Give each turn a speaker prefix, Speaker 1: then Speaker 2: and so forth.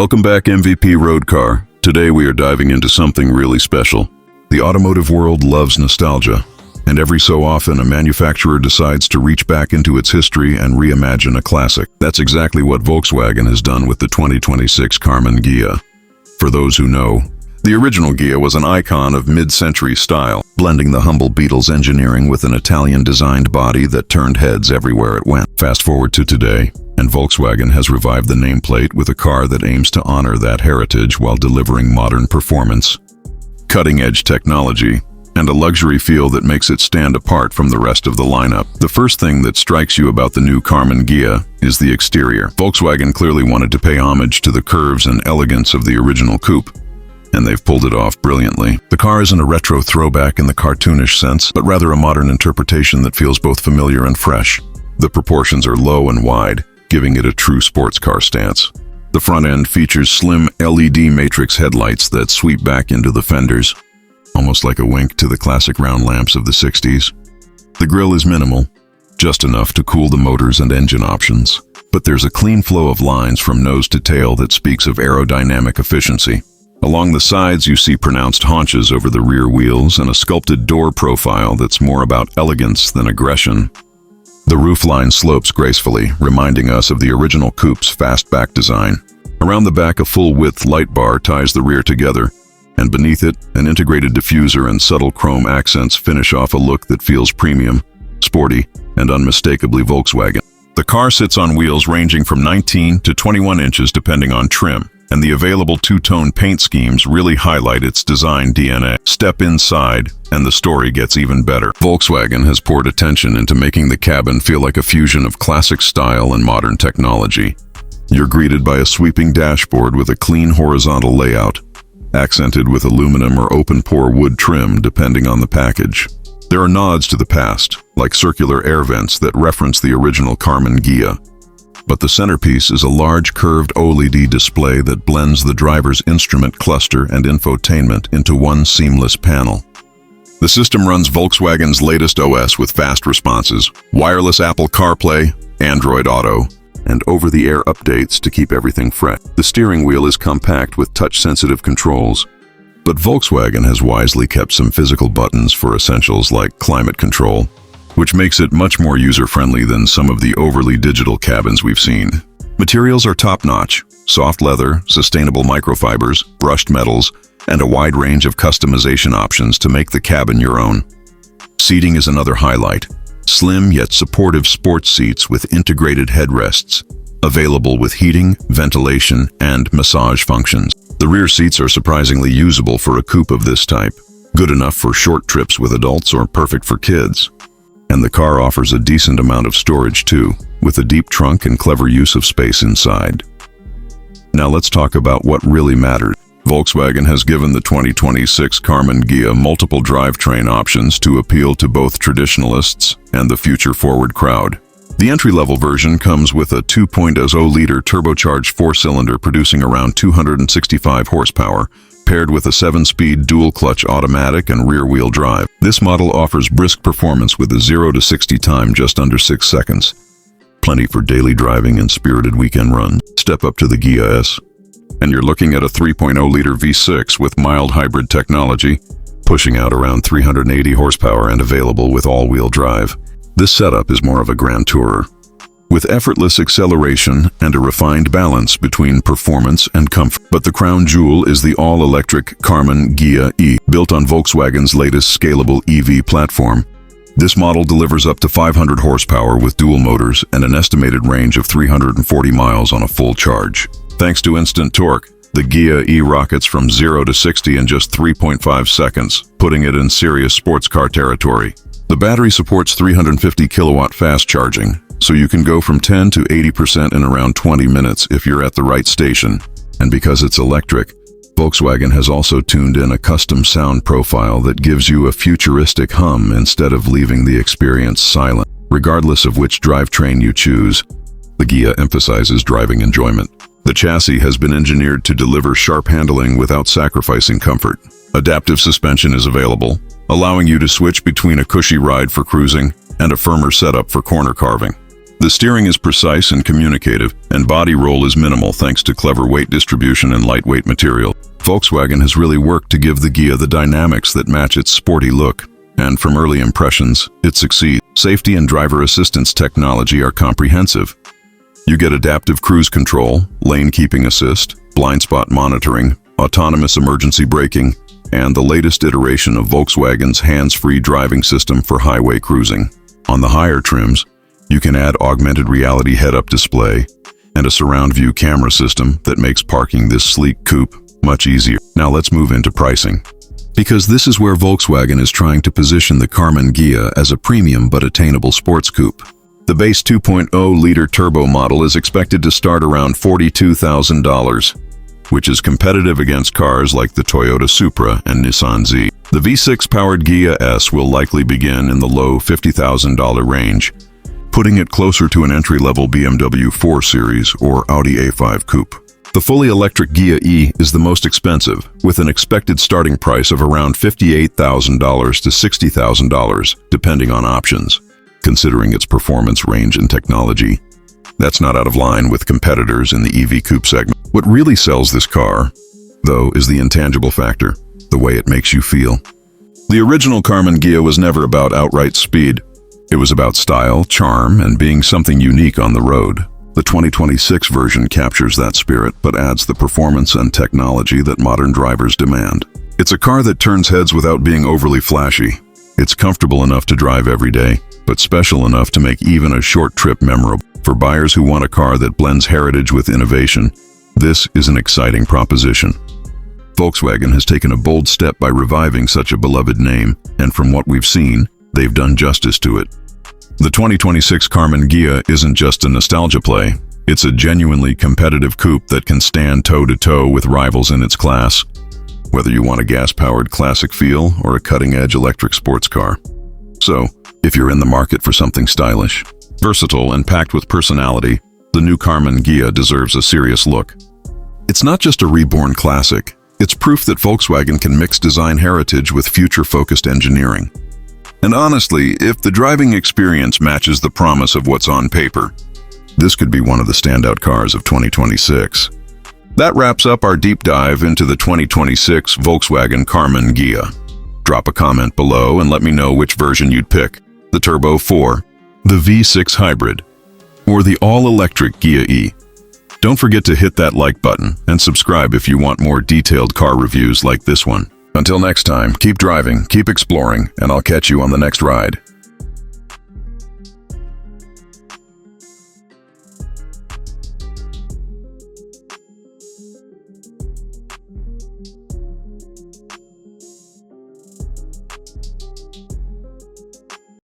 Speaker 1: Welcome back, MVP Road Car. Today we are diving into something really special. The automotive world loves nostalgia, and every so often a manufacturer decides to reach back into its history and reimagine a classic. That's exactly what Volkswagen has done with the 2026 Karmann Ghia. For those who know, the original Ghia was an icon of mid-century style, blending the humble Beetle's engineering with an Italian-designed body that turned heads everywhere it went. Fast forward to today, and Volkswagen has revived the nameplate with a car that aims to honor that heritage while delivering modern performance, cutting-edge technology, and a luxury feel that makes it stand apart from the rest of the lineup. The first thing that strikes you about the new Karmann Ghia is the exterior. Volkswagen clearly wanted to pay homage to the curves and elegance of the original coupe, and they've pulled it off brilliantly. The car isn't a retro throwback in the cartoonish sense, but rather a modern interpretation that feels both familiar and fresh. The proportions are low and wide, giving it a true sports car stance. The front end features slim LED matrix headlights that sweep back into the fenders, almost like a wink to the classic round lamps of the 60s. The grille is minimal, just enough to cool the motors and engine options, but there's a clean flow of lines from nose to tail that speaks of aerodynamic efficiency. Along the sides, you see pronounced haunches over the rear wheels and a sculpted door profile that's more about elegance than aggression. The roofline slopes gracefully, reminding us of the original coupe's fastback design. Around the back, a full-width light bar ties the rear together, and beneath it, an integrated diffuser and subtle chrome accents finish off a look that feels premium, sporty, and unmistakably Volkswagen. The car sits on wheels ranging from 19 to 21 inches depending on trim, and the available two-tone paint schemes really highlight its design DNA. Step inside, and the story gets even better. Volkswagen has poured attention into making the cabin feel like a fusion of classic style and modern technology. You're greeted by a sweeping dashboard with a clean horizontal layout, accented with aluminum or open-pore wood trim depending on the package. There are nods to the past, like circular air vents that reference the original Karmann Ghia. But the centerpiece is a large curved OLED display that blends the driver's instrument cluster and infotainment into one seamless panel. The system runs Volkswagen's latest OS with fast responses, wireless Apple CarPlay, Android Auto, and over-the-air updates to keep everything fresh. The steering wheel is compact with touch-sensitive controls, but Volkswagen has wisely kept some physical buttons for essentials like climate control, which makes it much more user-friendly than some of the overly digital cabins we've seen. Materials are top-notch: soft leather, sustainable microfibers, brushed metals, and a wide range of customization options to make the cabin your own. Seating is another highlight: slim yet supportive sports seats with integrated headrests, available with heating, ventilation, and massage functions. The rear seats are surprisingly usable for a coupe of this type, good enough for short trips with adults or perfect for kids. And the car offers a decent amount of storage too, with a deep trunk and clever use of space inside. Now let's talk about what really matters. Volkswagen has given the 2026 Karmann Ghia multiple drivetrain options to appeal to both traditionalists and the future-forward crowd. The entry-level version comes with a 2.0-liter turbocharged four-cylinder producing around 265 horsepower, paired with a 7-speed dual-clutch automatic and rear-wheel drive. This model offers brisk performance with a 0 to 60 time just under 6 seconds. Plenty for daily driving and spirited weekend runs. Step up to the Ghia S, and you're looking at a 3.0-liter V6 with mild hybrid technology, pushing out around 380 horsepower and available with all-wheel drive. This setup is more of a grand tourer, with effortless acceleration and a refined balance between performance and comfort. But the crown jewel is the all-electric Karmann Ghia E. Built on Volkswagen's latest scalable EV platform, this model delivers up to 500 horsepower with dual motors and an estimated range of 340 miles on a full charge. Thanks to instant torque, the Ghia E rockets from 0 to 60 in just 3.5 seconds, putting it in serious sports car territory. The battery supports 350 kilowatt fast charging, so you can go from 10 to 80% in around 20 minutes if you're at the right station. And because it's electric, Volkswagen has also tuned in a custom sound profile that gives you a futuristic hum instead of leaving the experience silent. Regardless of which drivetrain you choose, the Ghia emphasizes driving enjoyment. The chassis has been engineered to deliver sharp handling without sacrificing comfort. Adaptive suspension is available, allowing you to switch between a cushy ride for cruising and a firmer setup for corner carving. The steering is precise and communicative, and body roll is minimal thanks to clever weight distribution and lightweight material. Volkswagen has really worked to give the Ghia the dynamics that match its sporty look. And from early impressions, it succeeds. Safety and driver assistance technology are comprehensive. You get adaptive cruise control, lane keeping assist, blind spot monitoring, autonomous emergency braking, and the latest iteration of Volkswagen's hands-free driving system for highway cruising. On the higher trims, you can add augmented reality head-up display and a surround view camera system that makes parking this sleek coupe much easier. Now let's move into pricing, because this is where Volkswagen is trying to position the Karmann Ghia as a premium but attainable sports coupe. The base 2.0-liter turbo model is expected to start around $42,000, which is competitive against cars like the Toyota Supra and Nissan Z. The V6-powered Ghia S will likely begin in the low $50,000 range, putting it closer to an entry-level BMW 4 Series or Audi A5 coupe. The fully electric Ghia E is the most expensive, with an expected starting price of around $58,000 to $60,000, depending on options. Considering its performance, range, and technology, that's not out of line with competitors in the EV coupe segment. What really sells this car, though, is the intangible factor, the way it makes you feel. The original Karmann Ghia was never about outright speed. It was about style, charm, and being something unique on the road. The 2026 version captures that spirit, but adds the performance and technology that modern drivers demand. It's a car that turns heads without being overly flashy. It's comfortable enough to drive every day, but special enough to make even a short trip memorable. For buyers who want a car that blends heritage with innovation, this is an exciting proposition. Volkswagen has taken a bold step by reviving such a beloved name, and from what we've seen, they've done justice to it. The 2026 Karmann Ghia isn't just a nostalgia play, it's a genuinely competitive coupe that can stand toe-to-toe with rivals in its class, whether you want a gas-powered classic feel or a cutting-edge electric sports car. So, if you're in the market for something stylish, versatile, and packed with personality, the new Karmann Ghia deserves a serious look. It's not just a reborn classic, it's proof that Volkswagen can mix design heritage with future-focused engineering. And honestly, if the driving experience matches the promise of what's on paper, this could be one of the standout cars of 2026. That wraps up our deep dive into the 2026 Volkswagen Karmann Ghia. Drop a comment below and let me know which version you'd pick, the Turbo 4, the V6 Hybrid, or the all-electric Ghia E. Don't forget to hit that like button and subscribe if you want more detailed car reviews like this one. Until next time, keep driving, keep exploring, and I'll catch you on the next ride.